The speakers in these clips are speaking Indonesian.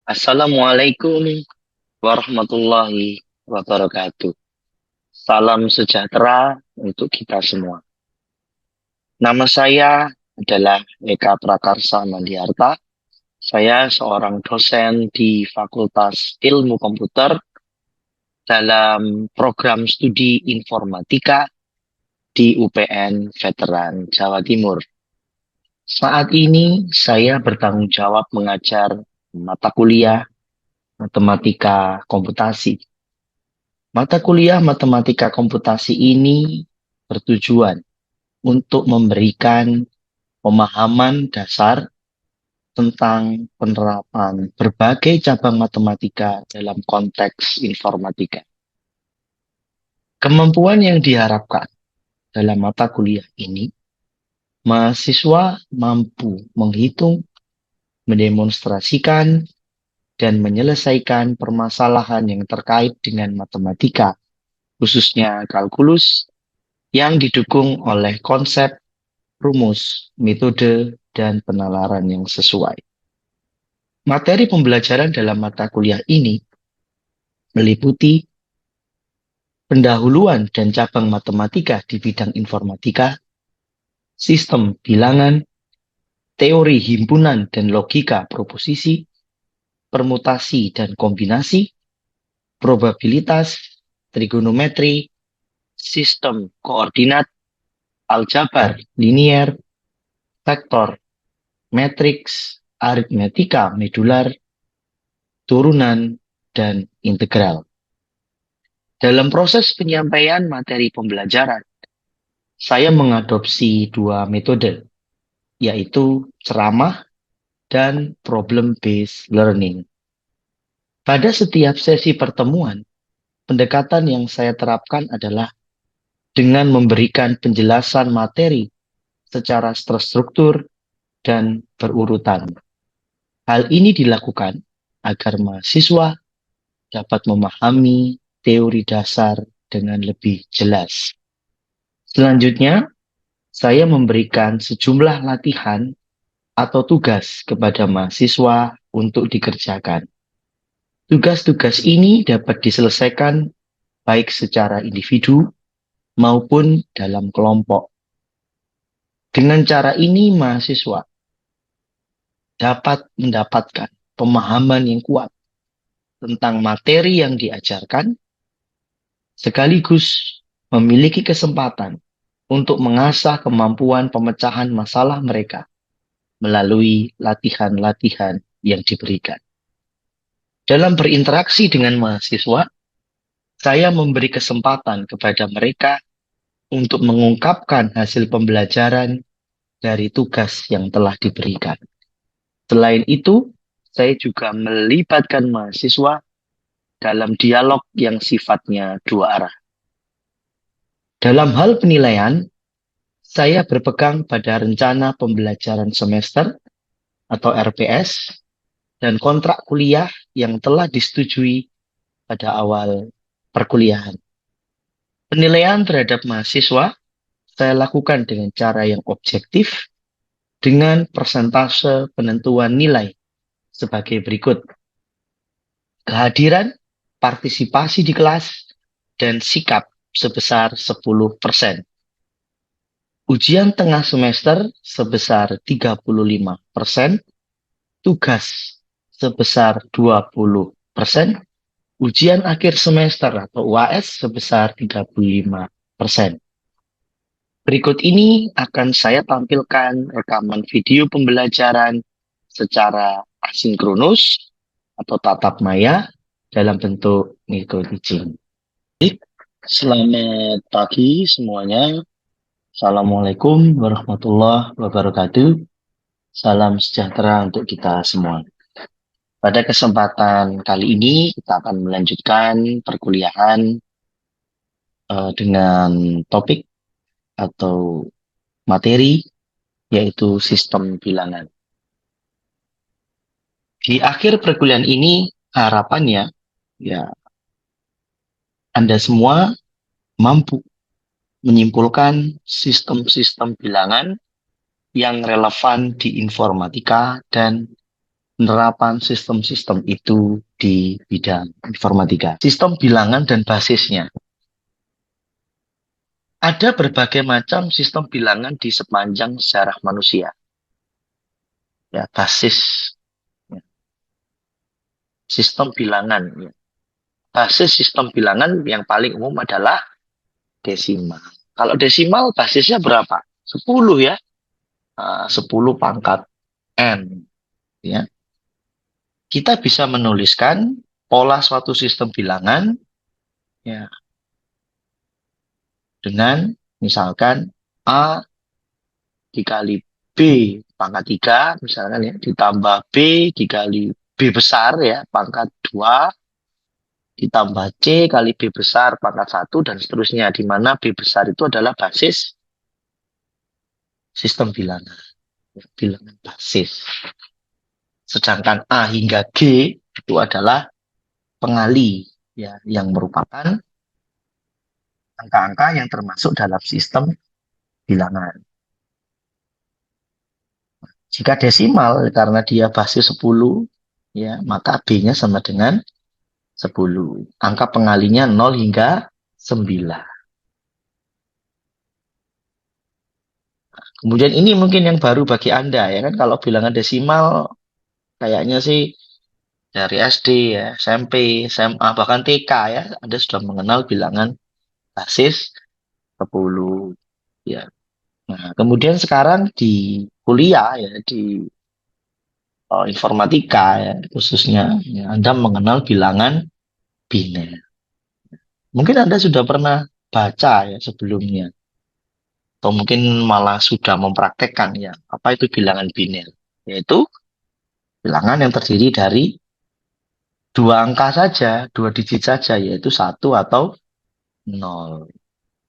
Assalamualaikum warahmatullahi wabarakatuh. Salam sejahtera untuk kita semua. Nama saya adalah Eka Prakarsa Mandiarta. Saya seorang dosen di Fakultas Ilmu Komputer dalam program studi informatika di UPN Veteran Jawa Timur. Saat ini saya bertanggung jawab mengajar mata kuliah matematika komputasi. Mata kuliah matematika komputasi ini bertujuan untuk memberikan pemahaman dasar tentang penerapan berbagai cabang matematika dalam konteks informatika. Kemampuan yang diharapkan dalam mata kuliah ini, mahasiswa mampu menghitung, mendemonstrasikan, dan menyelesaikan permasalahan yang terkait dengan matematika, khususnya kalkulus, yang didukung oleh konsep, rumus, metode, dan penalaran yang sesuai. Materi pembelajaran dalam mata kuliah ini meliputi pendahuluan dan cabang matematika di bidang informatika, sistem bilangan, teori himpunan dan logika proposisi, permutasi dan kombinasi, probabilitas, trigonometri, sistem koordinat, aljabar linier, vektor, matriks, aritmetika medular, turunan, dan integral. Dalam proses penyampaian materi pembelajaran, saya mengadopsi dua metode, yaitu ceramah dan problem-based learning. Pada setiap sesi pertemuan, pendekatan yang saya terapkan adalah dengan memberikan penjelasan materi secara terstruktur dan berurutan. Hal ini dilakukan agar mahasiswa dapat memahami teori dasar dengan lebih jelas. Selanjutnya, saya memberikan sejumlah latihan atau tugas kepada mahasiswa untuk dikerjakan. Tugas-tugas ini dapat diselesaikan baik secara individu maupun dalam kelompok. Dengan cara ini, mahasiswa dapat mendapatkan pemahaman yang kuat tentang materi yang diajarkan, sekaligus memiliki kesempatan untuk mengasah kemampuan pemecahan masalah mereka melalui latihan-latihan yang diberikan. Dalam berinteraksi dengan mahasiswa, saya memberi kesempatan kepada mereka untuk mengungkapkan hasil pembelajaran dari tugas yang telah diberikan. Selain itu, saya juga melibatkan mahasiswa dalam dialog yang sifatnya dua arah. Dalam hal penilaian, saya berpegang pada rencana pembelajaran semester atau RPS dan kontrak kuliah yang telah disetujui pada awal perkuliahan. Penilaian terhadap mahasiswa saya lakukan dengan cara yang objektif dengan persentase penentuan nilai sebagai berikut. Kehadiran, partisipasi di kelas, dan sikap sebesar 10%. Ujian tengah semester sebesar 35%, tugas sebesar 20%, ujian akhir semester atau UAS sebesar 35%. Berikut ini akan saya tampilkan rekaman video pembelajaran secara asinkronus atau tatap maya dalam bentuk micro teaching. Selamat pagi semuanya. Assalamualaikum warahmatullahi wabarakatuh. Salam sejahtera untuk kita semua. Pada kesempatan kali ini kita akan melanjutkan perkuliahan dengan topik atau materi yaitu sistem bilangan. Di akhir perkuliahan ini harapannya ya Anda semua mampu menyimpulkan sistem-sistem bilangan yang relevan di informatika dan penerapan sistem-sistem itu di bidang informatika. Sistem bilangan dan basisnya. Ada berbagai macam sistem bilangan di sepanjang sejarah manusia. Ya, basis ya, sistem bilangan. Ya. Basis sistem bilangan yang paling umum adalah desimal. Kalau desimal basisnya berapa? 10 ya. 10 pangkat N. Ya. Kita bisa menuliskan pola suatu sistem bilangan ya, dengan misalkan A dikali B pangkat 3, misalkan ya, ditambah B dikali B besar ya, pangkat 2, ditambah C kali B besar pangkat 1, dan seterusnya, di mana B besar itu adalah basis sistem bilangan. Bilangan basis. Sedangkan A hingga G itu adalah pengali ya, yang merupakan angka-angka yang termasuk dalam sistem bilangan. Jika desimal karena dia basis 10 ya, maka B-nya sama dengan 10. Angka pengalinya 0 hingga 9. Kemudian ini mungkin yang baru bagi Anda ya kan, kalau bilangan desimal kayaknya sih dari SD ya, SMP, SMA, bahkan TK ya, Anda sudah mengenal bilangan basis 10 ya. Nah, kemudian sekarang di kuliah ya, di informatika ya, khususnya ya, Anda mengenal bilangan biner. Mungkin Anda sudah pernah baca ya sebelumnya, atau mungkin malah sudah mempraktekkan ya, apa itu bilangan biner, yaitu bilangan yang terdiri dari dua angka saja, dua digit saja, yaitu satu atau nol.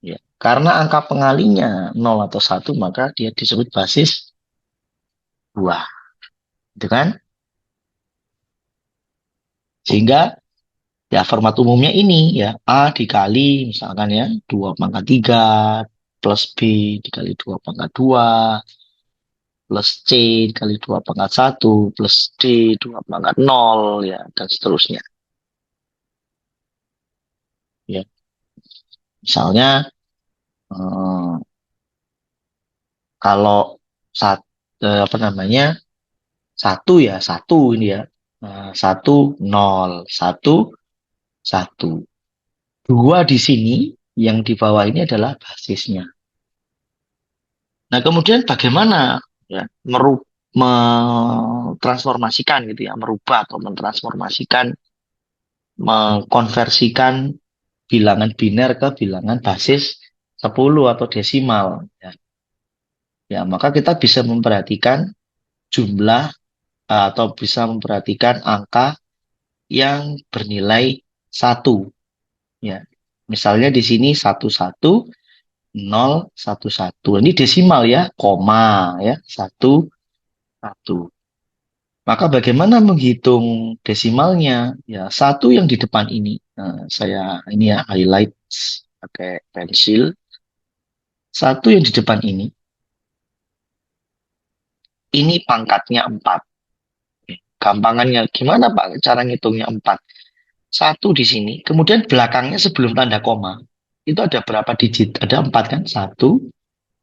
Ya. Karena angka pengalinya nol atau satu, maka dia disebut basis dua, gitu kan? Sehingga ya format umumnya ini ya, A dikali misalkan ya 2 pangkat 3 plus B dikali 2 pangkat 2 plus C dikali 2 pangkat 1 plus D 2 pangkat 0 ya, dan seterusnya. Ya, misalnya eh, kalau apa namanya, satu ya satu ini ya. Satu nol satu satu, dua di sini, yang di bawah ini adalah basisnya. Nah, kemudian bagaimana ya mentransformasikan gitu ya, merubah atau mentransformasikan, mengkonversikan bilangan biner ke bilangan basis 10 atau desimal ya. Ya, maka kita bisa memperhatikan jumlah atau bisa memperhatikan angka yang bernilai satu ya. Misalnya di sini 11,011. Ini desimal ya, koma ya, 1,1. Maka bagaimana menghitung desimalnya? Ya, satu yang di depan ini. Nah, saya ini ya highlight pakai pensil. Satu yang di depan ini pangkatnya 4. Gampangannya gimana Pak cara ngitungnya 4? Satu di sini, kemudian belakangnya sebelum tanda koma, itu ada berapa digit? Ada 4 kan? Satu,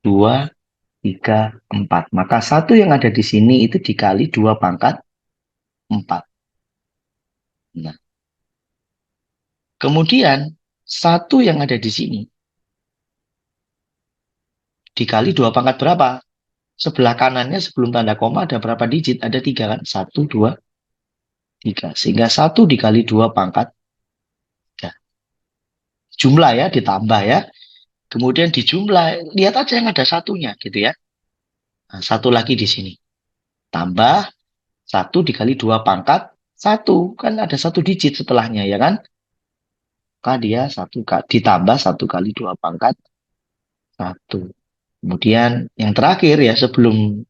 dua, tiga, empat. Maka satu yang ada di sini itu dikali 2 pangkat 4. Nah, kemudian satu yang ada di sini dikali 2 pangkat berapa? Sebelah kanannya sebelum tanda koma ada berapa digit? Ada 3 kan? Satu, dua, tiga. Sehingga satu dikali 2 pangkat 3. Jumlah ya, ditambah ya. Kemudian dijumlah, lihat aja yang ada satunya gitu ya. Nah, satu lagi di sini. Tambah satu dikali 2 pangkat 1. Kan ada satu digit setelahnya ya kan? Maka dia ditambah satu kali 2 pangkat 1. Kemudian yang terakhir ya sebelum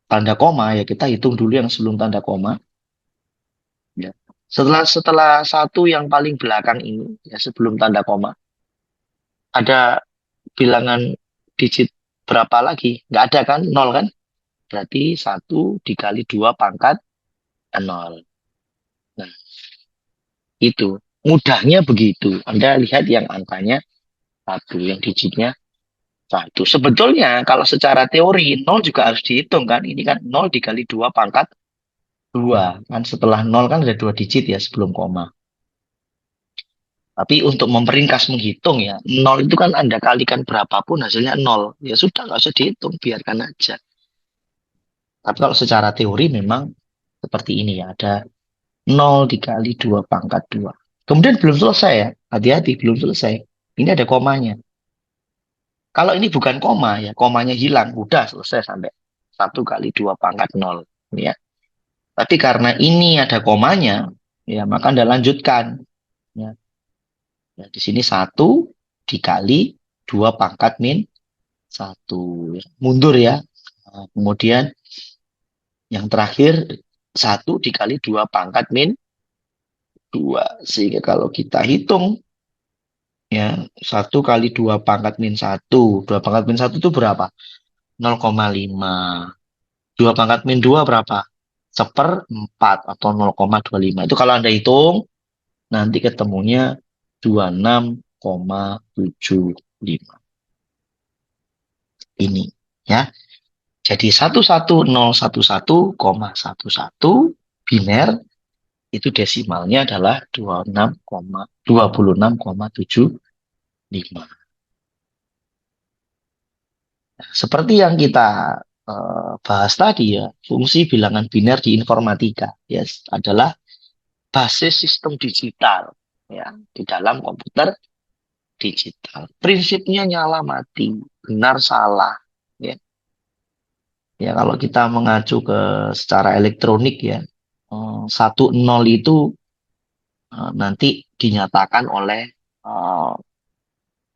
tanda koma ya, kita hitung dulu yang sebelum tanda koma. Ya. Setelah satu yang paling belakang ini ya sebelum tanda koma, ada bilangan digit berapa lagi? Nggak ada kan? Nol kan? Berarti satu dikali 2 pangkat 0. Nah, itu. Mudahnya begitu. Anda lihat yang angkanya 1, yang digitnya 1. Sebetulnya kalau secara teori 0 juga harus dihitung kan. Ini kan 0 dikali 2 pangkat 2. Kan setelah 0 kan ada 2 digit ya sebelum koma. Tapi untuk memperingkas menghitung ya, 0 itu kan Anda kalikan berapapun hasilnya 0. Ya sudah, nggak usah dihitung, biarkan aja. Tapi kalau secara teori memang seperti ini ya, ada 0 dikali 2 pangkat 2. Kemudian belum selesai ya, hati-hati belum selesai. Ini ada komanya. Kalau ini bukan koma ya, komanya hilang, udah selesai sampai 1 kali 2 pangkat 0. Ya. Tapi karena ini ada komanya, ya maka Anda lanjutkan. Ya. Ya, di sini 1 dikali 2 pangkat min 1. Mundur ya. Nah, kemudian yang terakhir 1 dikali 2 pangkat min 2. Sehingga kalau kita hitung ya 1 kali 2 pangkat min 1. 2 pangkat min 1 itu berapa? 0,5. 2 pangkat min 2 berapa? 1/4 atau 0,25. Itu kalau Anda hitung nanti ketemunya 26,75. Ini ya. Jadi 11011,11 biner itu desimalnya adalah 26,75. Nah, seperti yang kita bahas tadi ya, fungsi bilangan biner di informatika ya adalah basis sistem digital ya di dalam komputer digital. Prinsipnya nyala mati, benar salah ya. Ya kalau kita mengacu ke secara elektronik ya, 1 0 itu nanti dinyatakan oleh eh,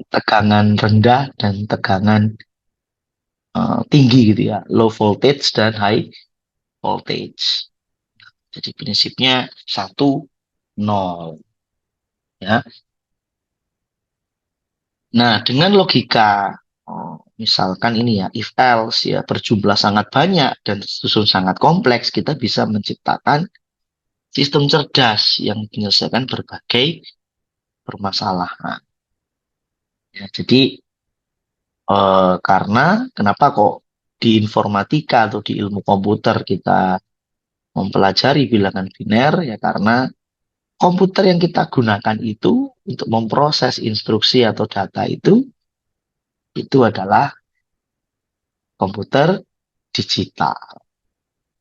tegangan rendah dan tegangan tinggi gitu ya, low voltage dan high voltage. Jadi prinsipnya 1 0 ya. Nah, dengan logika misalkan ini ya, if else ya berjumlah sangat banyak dan susun sangat kompleks, kita bisa menciptakan sistem cerdas yang menyelesaikan berbagai permasalahan. Ya, jadi karena kenapa kok di informatika atau di ilmu komputer kita mempelajari bilangan biner ya karena komputer yang kita gunakan itu untuk memproses instruksi atau data itu adalah komputer digital.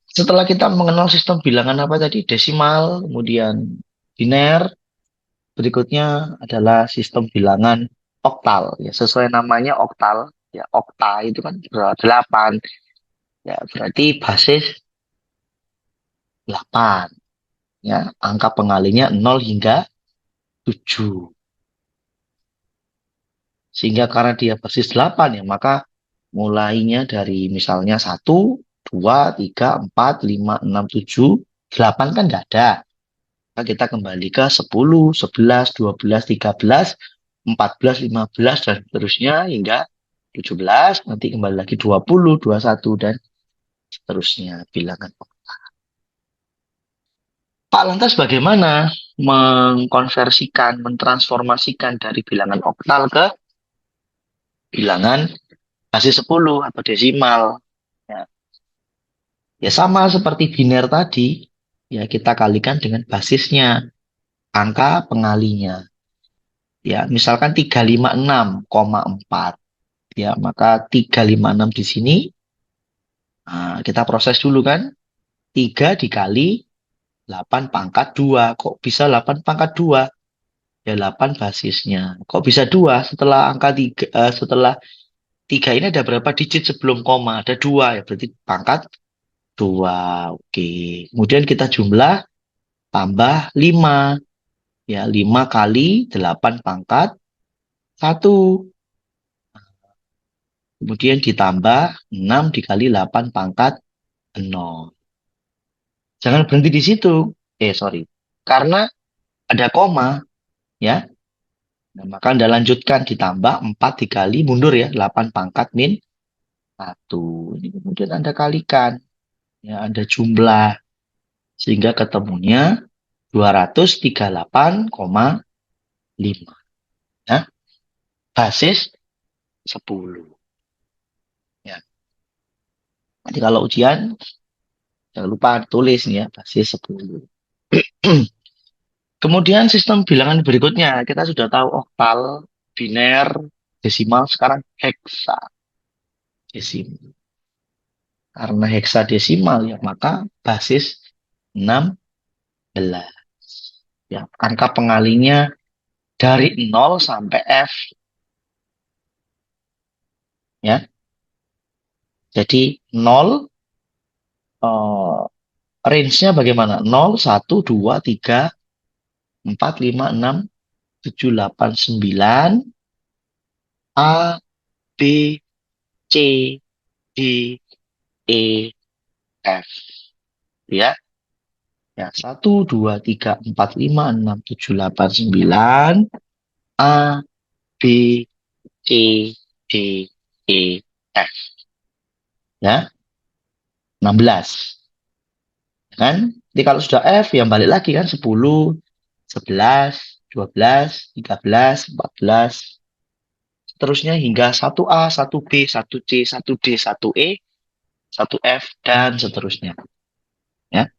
Setelah kita mengenal sistem bilangan apa tadi, desimal, kemudian biner, berikutnya adalah sistem bilangan oktal. Ya, sesuai namanya oktal, ya okta itu kan 8. Ya, berarti basis 8. Ya, angka pengalinya 0 hingga 7. Sehingga karena dia basis 8 ya, maka mulainya dari misalnya 1, 2, 3, 4, 5, 6, 7, 8 kan nggak ada. Maka kita kembali ke 10, 11, 12, 13, 14, 15, dan seterusnya hingga 17. Nanti kembali lagi 20, 21, dan seterusnya bilangan. Pak, lantas bagaimana mengkonversikan, mentransformasikan dari bilangan oktal ke bilangan basis 10 atau desimal? Ya, ya sama seperti biner tadi, ya kita kalikan dengan basisnya, angka pengalinya. Ya, misalkan 356,4. Ya, maka 356 di sini kita proses dulu kan. 3 dikali 8 pangkat 2. Kok bisa 8 pangkat 2? Ya 8 basisnya. Kok bisa 2? Setelah angka 3 setelah 3 ini ada berapa digit sebelum koma? Ada 2 ya, berarti pangkat 2. Oke. Kemudian kita jumlah tambah 5. Ya, 5 kali 8 pangkat 1. Kemudian ditambah 6 dikali 8 pangkat 0. Jangan berhenti di situ. Sorry. Karena ada koma, ya. Nah, maka Anda lanjutkan ditambah 4 dikali mundur ya, 8 pangkat min 1. Ini kemudian Anda kalikan. Ya, Anda jumlah Sehingga ketemunya 238,5. Ya, basis 10. Ya. Nanti kalau ujian, jangan lupa tulis nih ya, basis 10. Kemudian sistem bilangan berikutnya, kita sudah tahu oktal, biner, desimal, sekarang heksadesimal. Karena heksadesimal ya, maka basis 16. Ya, angka pengalinya dari 0 sampai F. Ya, jadi 0, range-nya bagaimana? 0, 1, 2, 3, 4, 5, 6, 7, 8, 9, A, B, C, D, E, F. Ya, ya 1, 2, 3, 4, 5, 6, 7, 8, 9, A, B, C, D, E, F. Ya, 16. Kan? Jadi kalau sudah F, yang balik lagi kan 10, 11, 12, 13, 14, seterusnya hingga 1A, 1B, 1C, 1D, 1E, 1F, dan seterusnya. Ya.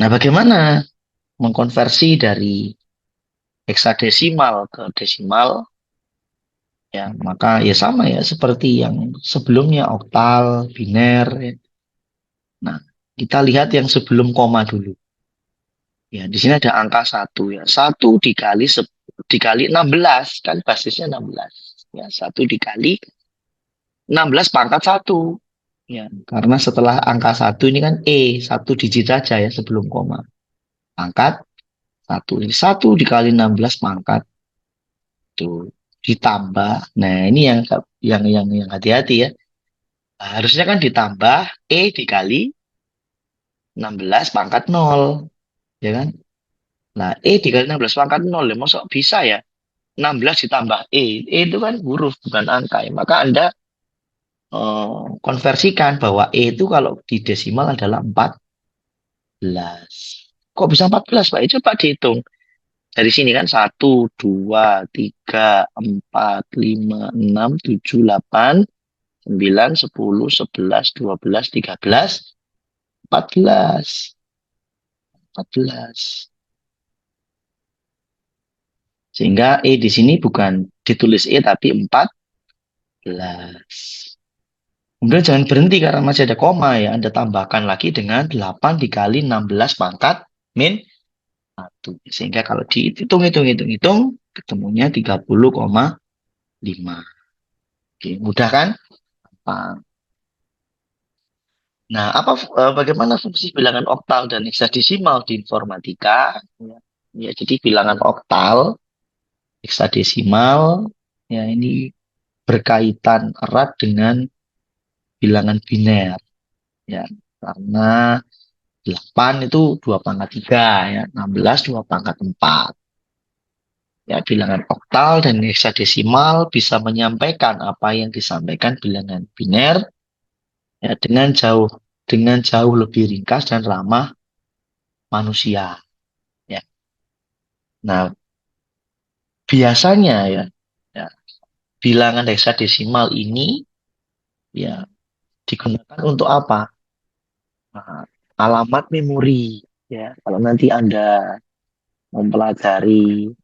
Nah, bagaimana mengkonversi dari heksadesimal ke desimal? Ya, maka ya sama ya seperti yang sebelumnya oktal, biner. Ya. Nah, kita lihat yang sebelum koma dulu. Ya, di sini ada angka 1 ya. 1 dikali 16 kan basisnya 16. Ya, 1 dikali 16 pangkat 1. Ya, karena setelah angka 1 ini kan 1 digit saja ya sebelum koma. Pangkat 1. Ini 1 dikali 16 pangkat tuh ditambah. Nah, ini yang hati-hati ya. Nah, harusnya kan ditambah dikali 16 pangkat 0, ya kan? Nah, dikali 16 pangkat 0 ya, masuk bisa ya? 16 ditambah itu kan huruf bukan angka ya. Maka Anda konversikan bahwa itu kalau di desimal adalah 14. Kok bisa 14, Pak? Coba dihitung. Dari sini kan 1, 2, 3, 4, 5, 6, 7, 8, 9, 10, 11, 12, 13, 14. 14. Sehingga di sini bukan ditulis tapi 14. Kemudian jangan berhenti karena masih ada koma ya. Anda tambahkan lagi dengan 8 dikali 16 pangkat min 1. Sehingga kalau dihitung-hitung-hitung-hitung, ketemunya 30,5. Oke, mudah kan? Gampang. Nah, bagaimana fungsi bilangan oktal dan heksadesimal di informatika? Ya, ya, jadi bilangan oktal, heksadesimal, ya ini berkaitan erat dengan bilangan biner. Ya, karena 8 itu 2 pangkat 3, ya. 16 2 pangkat 4. Ya, bilangan oktal dan heksadesimal bisa menyampaikan apa yang disampaikan bilangan biner ya, dengan jauh lebih ringkas dan ramah manusia. Ya. Nah, biasanya ya bilangan heksadesimal ini ya digunakan untuk apa? Nah, alamat memori. Ya, kalau nanti Anda mempelajari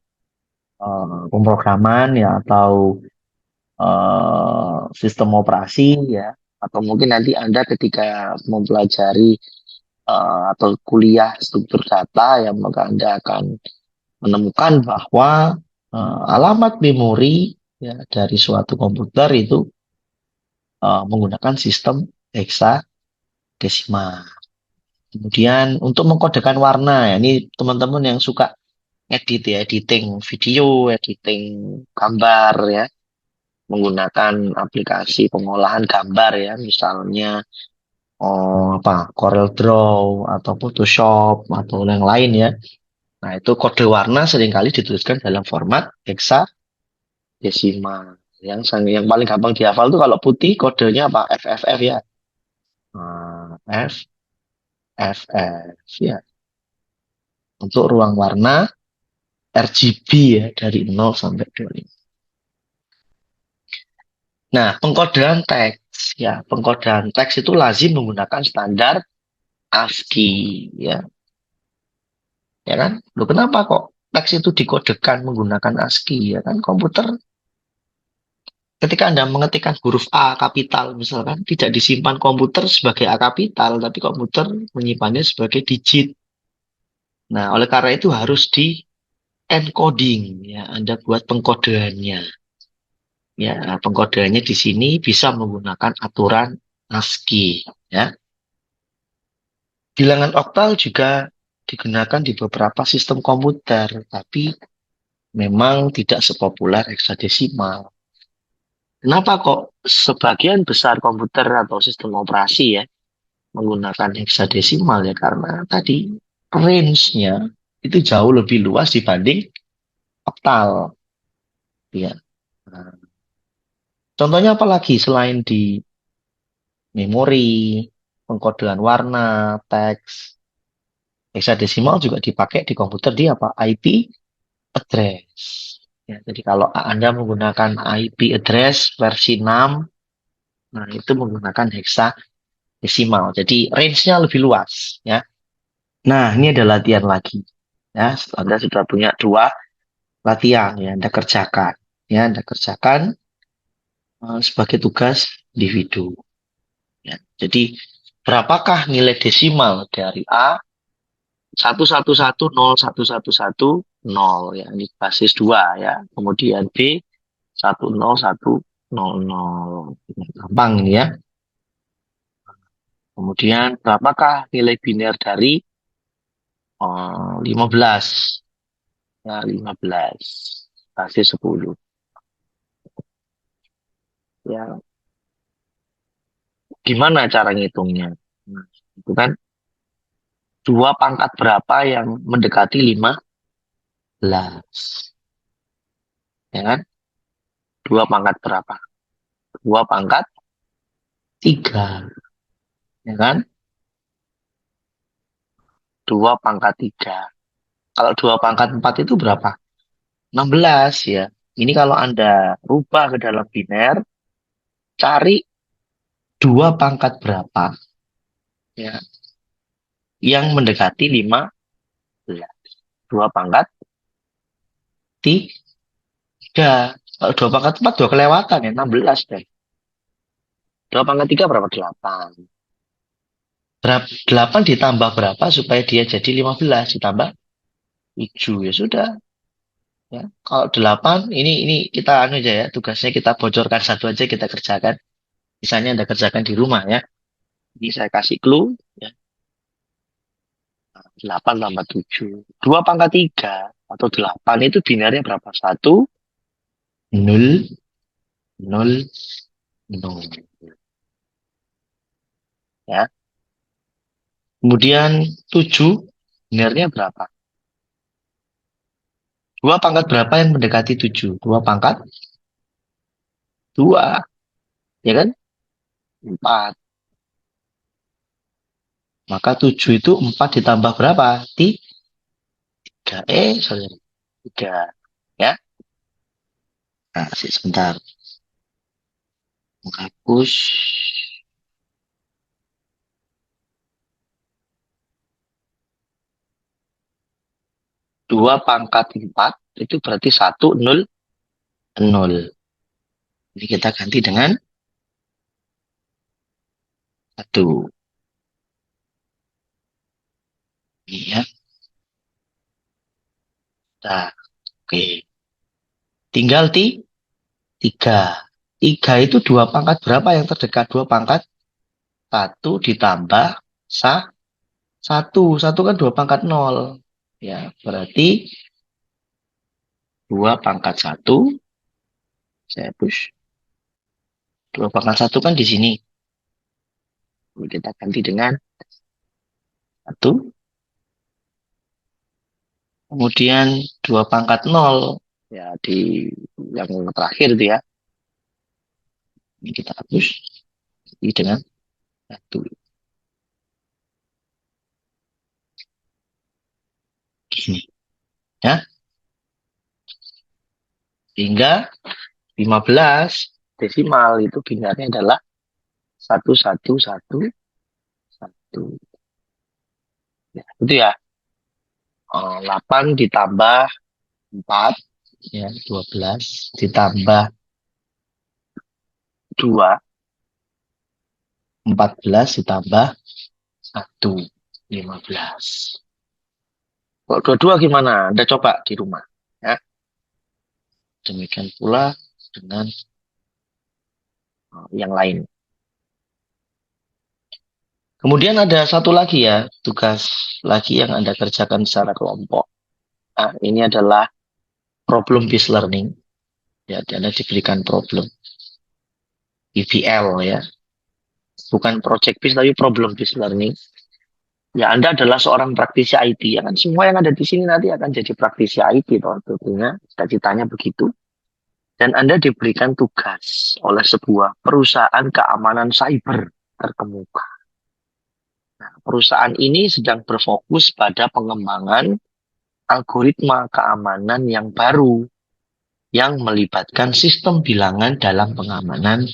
pemrograman ya atau sistem operasi ya, atau mungkin nanti Anda ketika mempelajari atau kuliah struktur data ya, maka Anda akan menemukan bahwa alamat memori ya dari suatu komputer itu menggunakan sistem heksadesimal. Kemudian untuk mengkodekan warna ya, ini teman-teman yang suka edit ya, editing video, editing gambar ya, menggunakan aplikasi pengolahan gambar ya, misalnya Corel Draw atau Photoshop atau yang lain ya. Nah, itu kode warna seringkali dituliskan dalam format heksadesimal. Yang paling gampang dihafal tuh kalau putih kodenya apa? FFF ya. F FF ya. Untuk ruang warna RGB ya dari 0 sampai 25. Nah, pengkodean teks ya, pengkodean teks itu lazim menggunakan standar ASCII ya. Ya kan? Loh, kenapa kok teks itu dikodekan menggunakan ASCII ya kan? Komputer ketika Anda mengetikkan huruf A kapital misalkan tidak disimpan komputer sebagai A kapital, tapi komputer menyimpannya sebagai digit. Nah, oleh karena itu harus di encoding ya, Anda buat pengkodeannya. Ya, pengkodeannya di sini bisa menggunakan aturan ASCII ya. Bilangan oktal juga digunakan di beberapa sistem komputer, tapi memang tidak sepopuler heksadesimal. Kenapa kok sebagian besar komputer atau sistem operasi ya menggunakan heksadesimal ya? Karena tadi range-nya itu jauh lebih luas dibanding oktal. Ya. Nah, contohnya apa lagi selain di memori, pengkodean warna, teks, heksadesimal juga dipakai di komputer di apa? IP address. Ya, jadi kalau Anda menggunakan IP address versi 6, nah itu menggunakan heksadesimal. Jadi range-nya lebih luas ya. Nah, ini ada latihan lagi. Ya, Anda sudah punya dua latihan ya, Anda kerjakan. Ya, Anda kerjakan sebagai tugas individu. Ya. Jadi, berapakah nilai desimal dari A 1110111 ya, ini basis 2 ya. Kemudian B 10100. Ini gampang ini ya. Kemudian berapakah nilai biner dari 15? Ya, 15 basis 10. Ya, gimana cara ngitungnya? Nah, itu kan dua pangkat berapa yang mendekati 15, ya kan? Dua pangkat berapa? Dua pangkat 3, ya kan? Dua pangkat 3. Kalau dua pangkat 4 itu berapa? 16 ya. Ini kalau Anda rubah ke dalam biner, cari dua pangkat berapa ya yang mendekati 15. Dua pangkat 3. Kalau dua pangkat 4 dua kelewatan ya, 16 deh. Dua pangkat 3 berapa? 8. 8 ditambah berapa supaya dia jadi 15 ditambah 7 ya sudah ya. Kalau 8 ini kita anu aja ya, tugasnya kita bocorkan satu aja kita kerjakan. Misalnya Anda kerjakan di rumah ya. Ini saya kasih clue ya. 8 tambah 7. 2 pangkat 3 atau 8 itu binarnya berapa? 1 0 0 0 ya. Kemudian 7 binarnya berapa? 2 pangkat berapa yang mendekati 7? 2 pangkat 2 ya kan? 4. Maka 7 itu 4 ditambah berapa? 3. Sorry. 3. Ya. Nah, sebentar. Menghapus. 2 pangkat 4 itu berarti 1, 0, 0. Jadi kita ganti dengan 1. Iya. Nah, oke. Tinggal 3. 3 itu 2 pangkat berapa yang terdekat? 2 pangkat 1 ditambah sa 1. 1 kan 2 pangkat 0. Ya, berarti 2 pangkat 1. Saya push. 2 pangkat 1 kan di sini. Kita ganti dengan 1. Kemudian 2 pangkat 0. Ya, di yang terakhir itu ya. Ini kita hapus. Ini dengan 1. ini. Ya, sehingga 15 desimal itu binarnya adalah 1111. Ya, itu ya. 8 ditambah 4, ya, 12 ditambah 2, 14 ditambah 1, 15. Kalau dua-dua gimana? Anda coba di rumah. Ya. Demikian pula dengan yang lain. Kemudian ada satu lagi ya, tugas lagi yang Anda kerjakan secara kelompok. Nah, ini adalah problem based learning. Ya, Anda diberikan problem. PBL ya. Bukan project based tapi problem based learning. Ya, Anda adalah seorang praktisi IT. Ya kan semua yang ada di sini nanti akan jadi praktisi IT toh, tentunya. Cita-citanya begitu. Dan Anda diberikan tugas oleh sebuah perusahaan keamanan cyber terkemuka. Nah, perusahaan ini sedang berfokus pada pengembangan algoritma keamanan yang baru yang melibatkan sistem bilangan dalam pengamanan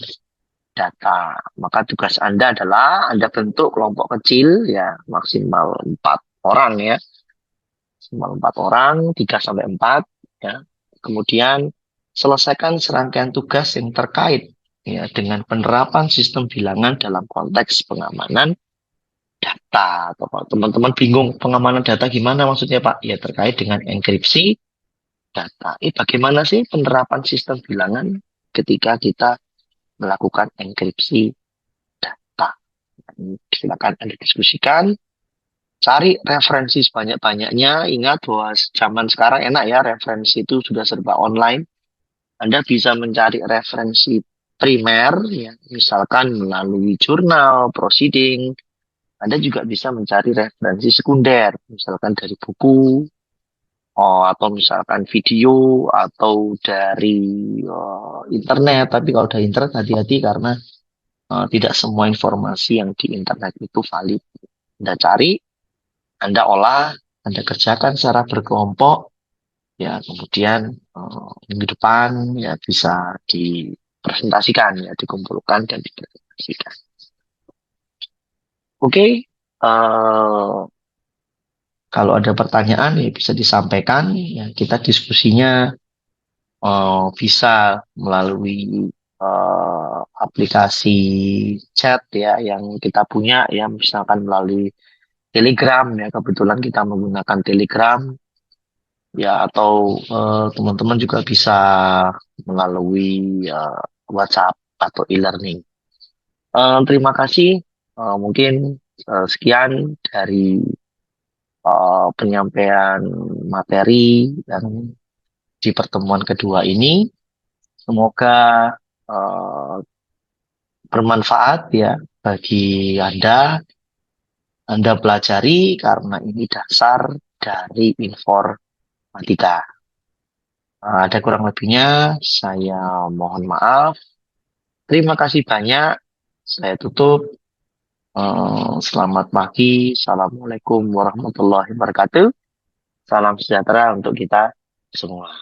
data. Maka tugas Anda adalah Anda bentuk kelompok kecil ya maksimal 4 orang ya. Maksimal 4 orang, 3 sampai 4 ya. Kemudian selesaikan serangkaian tugas yang terkait ya dengan penerapan sistem bilangan dalam konteks pengamanan data. Atau kalau teman-teman bingung pengamanan data gimana maksudnya Pak? Ya terkait dengan enkripsi data. Bagaimana sih penerapan sistem bilangan ketika kita melakukan enkripsi data? Silakan Anda diskusikan. Cari referensi sebanyak-banyaknya. Ingat bahwa zaman sekarang enak ya, referensi itu sudah serba online. Anda bisa mencari referensi primer, ya, misalkan melalui jurnal, proceeding. Anda juga bisa mencari referensi sekunder, misalkan dari buku, atau misalkan video, atau dari internet. Tapi kalau dari internet hati-hati karena tidak semua informasi yang di internet itu valid. Anda cari, Anda olah, Anda kerjakan secara berkelompok, ya kemudian minggu depan ya bisa dipresentasikan, ya dikumpulkan dan dipresentasikan. Oke, kalau ada pertanyaan ya bisa disampaikan, ya kita diskusinya bisa melalui aplikasi chat ya yang kita punya ya, misalkan melalui Telegram ya, kebetulan kita menggunakan Telegram ya, atau teman-teman juga bisa melalui WhatsApp atau e-learning. Terima kasih. Mungkin sekian dari penyampaian materi yang di pertemuan kedua ini. Semoga bermanfaat ya bagi Anda. Anda pelajari karena ini dasar dari informatika. Ada kurang lebihnya, saya mohon maaf. Terima kasih banyak. Saya tutup. Selamat pagi. Assalamualaikum warahmatullahi wabarakatuh. Salam sejahtera untuk kita semua.